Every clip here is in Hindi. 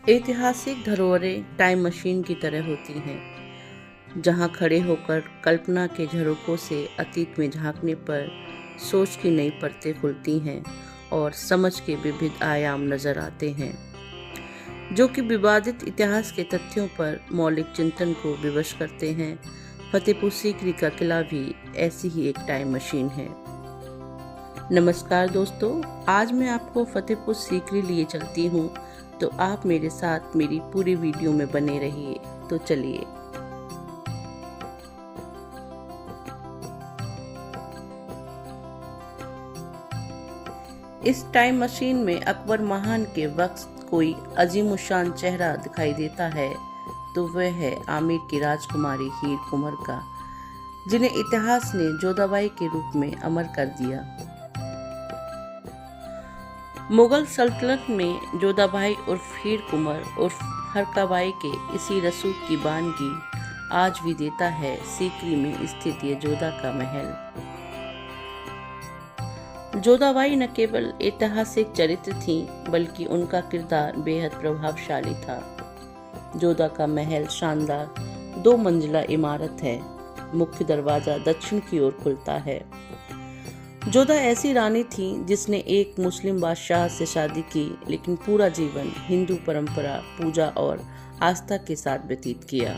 ऐतिहासिक धरोहरें टाइम मशीन की तरह होती हैं, जहां खड़े होकर कल्पना के झरोकों से अतीत में झांकने पर सोच की नई परतें खुलती हैं और समझ के विविध आयाम नजर आते हैं, जो कि विवादित इतिहास के तथ्यों पर मौलिक चिंतन को विवश करते हैं। फतेहपुर सीकरी का किला भी ऐसी ही एक टाइम मशीन है। नमस्कार दोस्तों, आज मैं आपको फतेहपुर सीकरी लिए चलती हूँ, तो आप मेरे साथ मेरी पूरी वीडियो में बने रहिए। तो चलिए। इस टाइम मशीन में अकबर महान के वक्त कोई अजीमुशान चेहरा दिखाई देता है, तो वह है आमेर की राजकुमारी हीर कुंवर का, जिन्हें इतिहास ने जोधाबाई के रूप में अमर कर दिया। मुगल सल्तनत में जोधाबाई उर्फ हीर कुंवर उर्फ हरकाबाई के इसी रसूख की बानगी आज भी देता है सीकरी में स्थित ये जोधा का महल। जोधाबाई न केवल ऐतिहासिक चरित्र थी, बल्कि उनका किरदार बेहद प्रभावशाली था। जोधा का महल शानदार 2 मंजिला इमारत है। मुख्य दरवाजा दक्षिण की ओर खुलता है। जोधा ऐसी रानी थी जिसने एक मुस्लिम बादशाह से शादी की, लेकिन पूरा जीवन हिंदू परंपरा, पूजा और आस्था के साथ व्यतीत किया।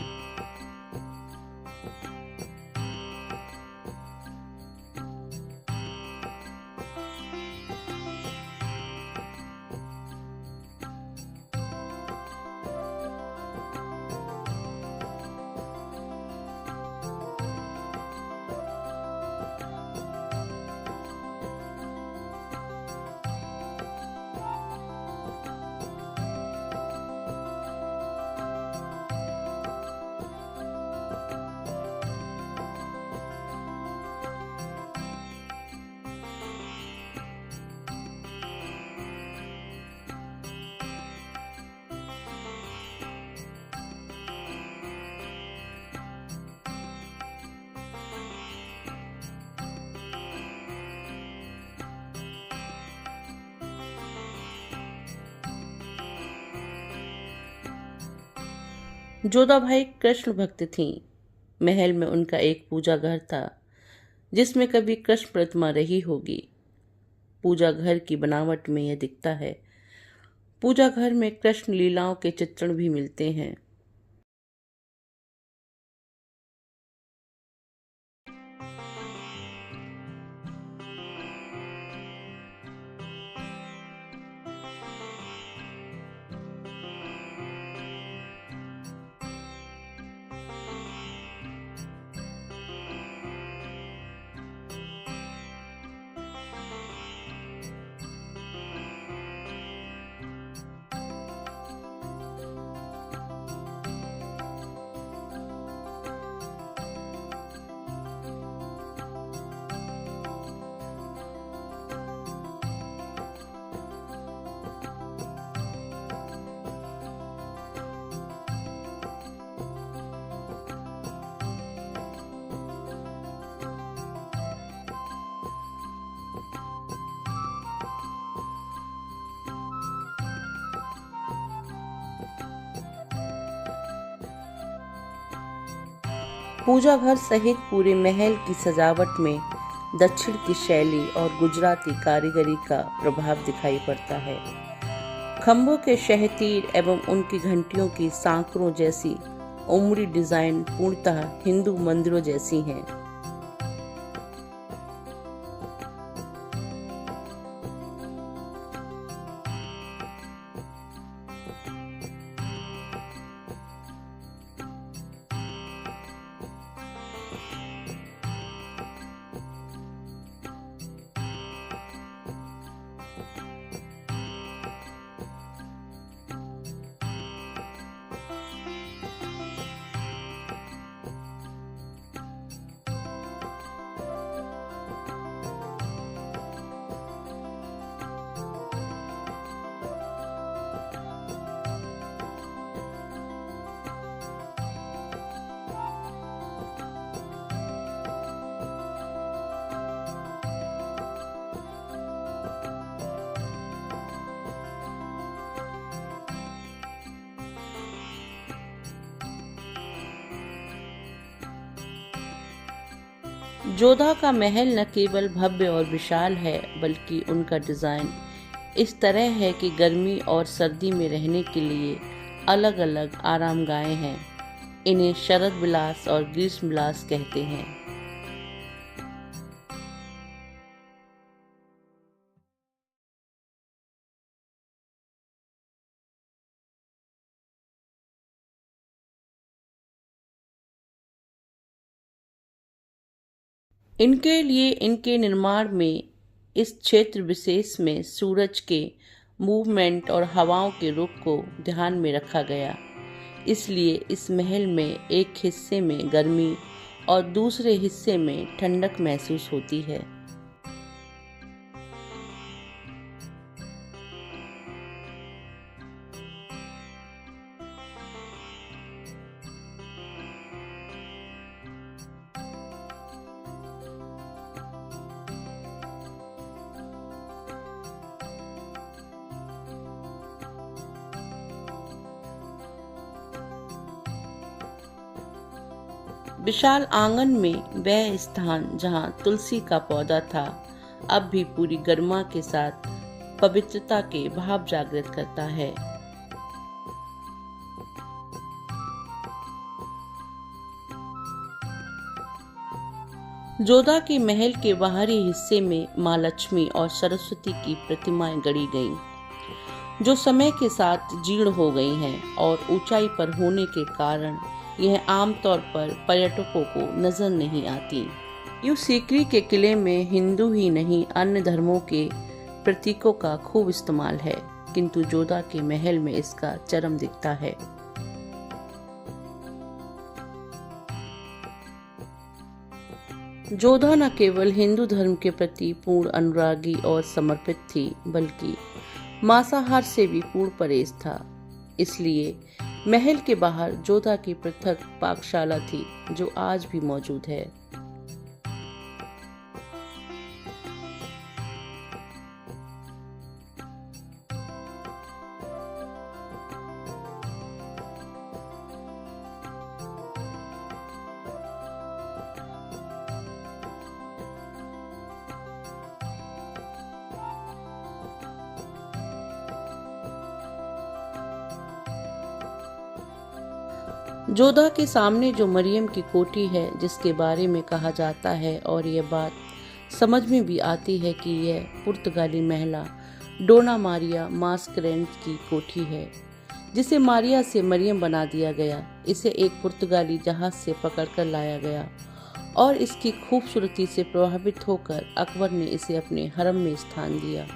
जोधाबाई कृष्ण भक्त थीं। महल में उनका एक पूजा घर था, जिसमें कभी कृष्ण प्रतिमा रही होगी। पूजा घर की बनावट में यह दिखता है। पूजा घर में कृष्ण लीलाओं के चित्रण भी मिलते हैं। पूजा घर सहित पूरे महल की सजावट में दक्षिण की शैली और गुजराती कारीगरी का प्रभाव दिखाई पड़ता है। खंभों के शहतीर एवं उनकी घंटियों की सांकरों जैसी उमड़ी डिजाइन पूर्णतः हिंदू मंदिरों जैसी हैं। जोधा का महल न केवल भव्य और विशाल है, बल्कि उनका डिज़ाइन इस तरह है कि गर्मी और सर्दी में रहने के लिए अलग अलग आरामगाहें हैं। इन्हें शरद विलास और ग्रीष्म विलास कहते हैं। इनके लिए इनके निर्माण में इस क्षेत्र विशेष में सूरज के मूवमेंट और हवाओं के रुख को ध्यान में रखा गया। इसलिए इस महल में एक हिस्से में गर्मी और दूसरे हिस्से में ठंडक महसूस होती है। विशाल आंगन में वह स्थान जहाँ तुलसी का पौधा था, अब भी पूरी गरिमा के साथ पवित्रता के भाव जागृत करता है। जोधा के महल के बाहरी हिस्से में माँ लक्ष्मी और सरस्वती की प्रतिमाएं गढ़ी गईं, जो समय के साथ जीर्ण हो गई हैं और ऊंचाई पर होने के कारण यह आमतौर पर पर्यटकों को नजर नहीं आती। यूं सीकरी के किले में हिंदू ही नहीं अन्य धर्मों के प्रतीकों का खूब इस्तेमाल है, किंतु जोधा के महल में इसका चरम दिखता है। जोधा न केवल हिंदू धर्म के प्रति पूर्ण अनुरागी और समर्पित थी, बल्कि मांसाहार से भी पूर्ण परहेज था। इसलिए महल के बाहर जोधा की पृथक पाकशाला थी, जो आज भी मौजूद है। जोधा के सामने जो मरियम की कोठी है, जिसके बारे में कहा जाता है और यह बात समझ में भी आती है कि यह पुर्तगाली महिला डोना मारिया मास्करेंस की कोठी है, जिसे मारिया से मरियम बना दिया गया। इसे एक पुर्तगाली जहाज से पकड़कर लाया गया और इसकी खूबसूरती से प्रभावित होकर अकबर ने इसे अपने हरम में स्थान दिया।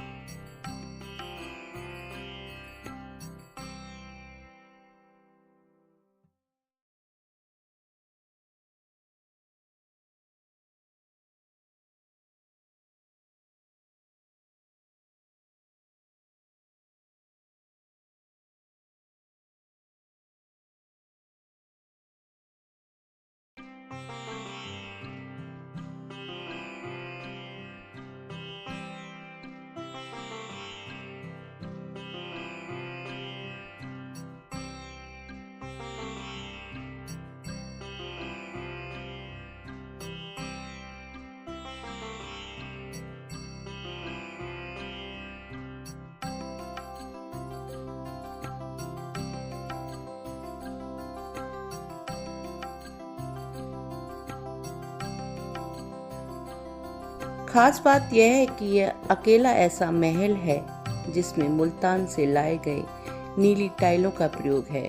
खास बात यह है कि यह अकेला ऐसा महल है जिसमें मुल्तान से लाए गए नीली टाइलों का प्रयोग है।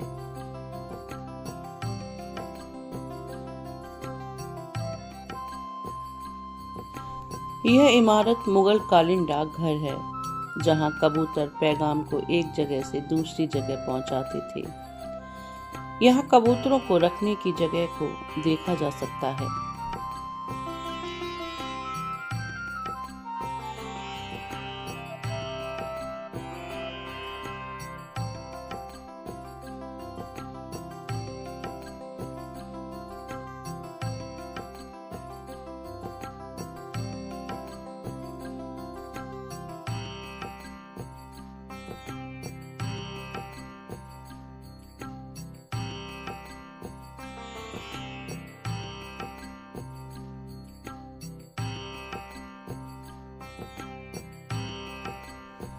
यह इमारत मुगल कालीन डाकघर है, जहां कबूतर पैगाम को एक जगह से दूसरी जगह पहुंचाते थे। यहाँ कबूतरों को रखने की जगह को देखा जा सकता है।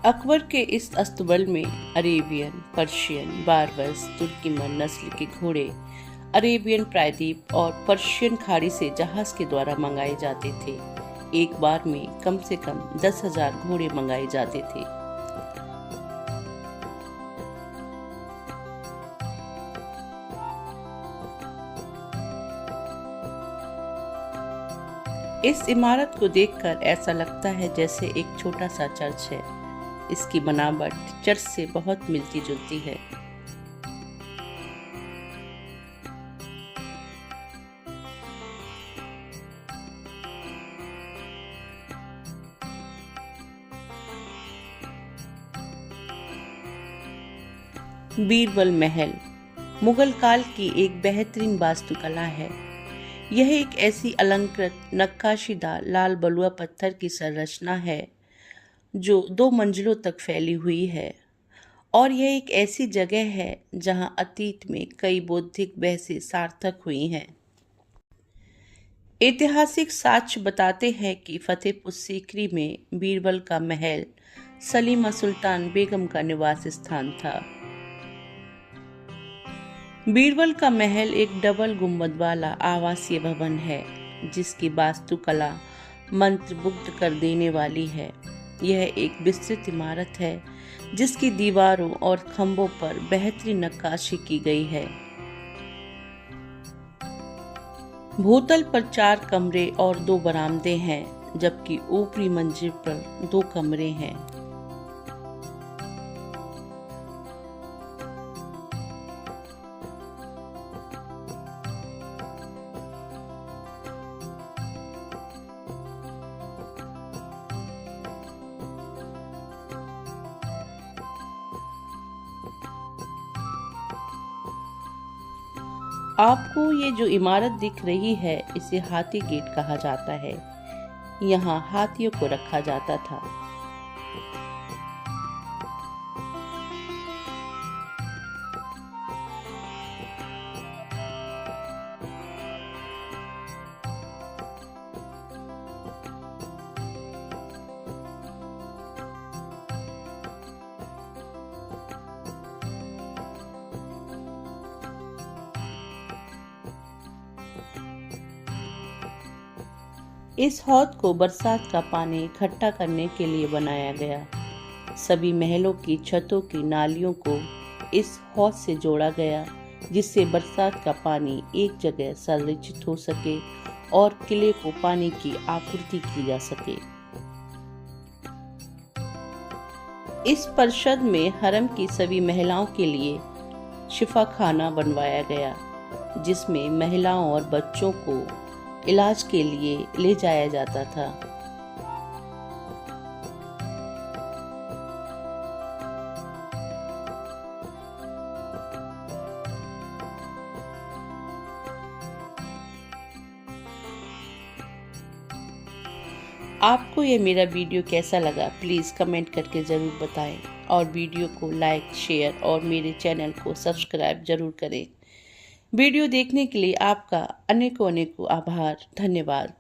अकबर के इस अस्तबल में अरेबियन, पर्शियन, बारबस, तुर्कीमन नस्ल के घोड़े अरेबियन प्रायद्वीप और पर्शियन खाड़ी से जहाज के द्वारा मंगाए जाते थे। एक बार में कम से कम 10,000 घोड़े मंगाए जाते थे। इस इमारत को देखकर ऐसा लगता है जैसे एक छोटा सा चर्च है। इसकी बनावट चर्च से बहुत मिलती जुलती है। बीरबल महल मुगल काल की एक बेहतरीन वास्तुकला है। यह एक ऐसी अलंकृत नक्काशीदार लाल बलुआ पत्थर की संरचना है जो 2 मंजिलों तक फैली हुई है, और यह एक ऐसी जगह है जहां अतीत में कई बौद्धिक बहसें सार्थक हुई हैं। ऐतिहासिक साक्ष्य बताते हैं कि फतेहपुर सीकरी में बीरबल का महल सलीमा सुल्तान बेगम का निवास स्थान था। बीरबल का महल एक डबल गुंबद वाला आवासीय भवन है जिसकी वास्तुकला मंत्रमुग्ध कर देने वाली है। यह एक विस्तृत इमारत है जिसकी दीवारों और खंभों पर बेहतरीन नक्काशी की गई है। भूतल पर 4 कमरे और 2 बरामदे हैं, जबकि ऊपरी मंजिल पर 2 कमरे हैं। आपको ये जो इमारत दिख रही है इसे हाथी गेट कहा जाता है। यहाँ हाथियों को रखा जाता था। इस हौद को बरसात का पानी इकट्ठा करने के लिए बनाया गया। सभी महलों की छतों की नालियों को इस हौद से जोड़ा गया जिससे बरसात का पानी एक जगह संरक्षित हो सके और किले को पानी की आपूर्ति की जा सके। इस परिषद में हरम की सभी महिलाओं के लिए शिफाखाना बनवाया गया जिसमें महिलाओं और बच्चों को इलाज के लिए ले जाया जाता था। आपको ये मेरा वीडियो कैसा लगा प्लीज़ कमेंट करके ज़रूर बताएं और वीडियो को लाइक, शेयर और मेरे चैनल को सब्सक्राइब ज़रूर करें। वीडियो देखने के लिए आपका अनेकों आभार। धन्यवाद।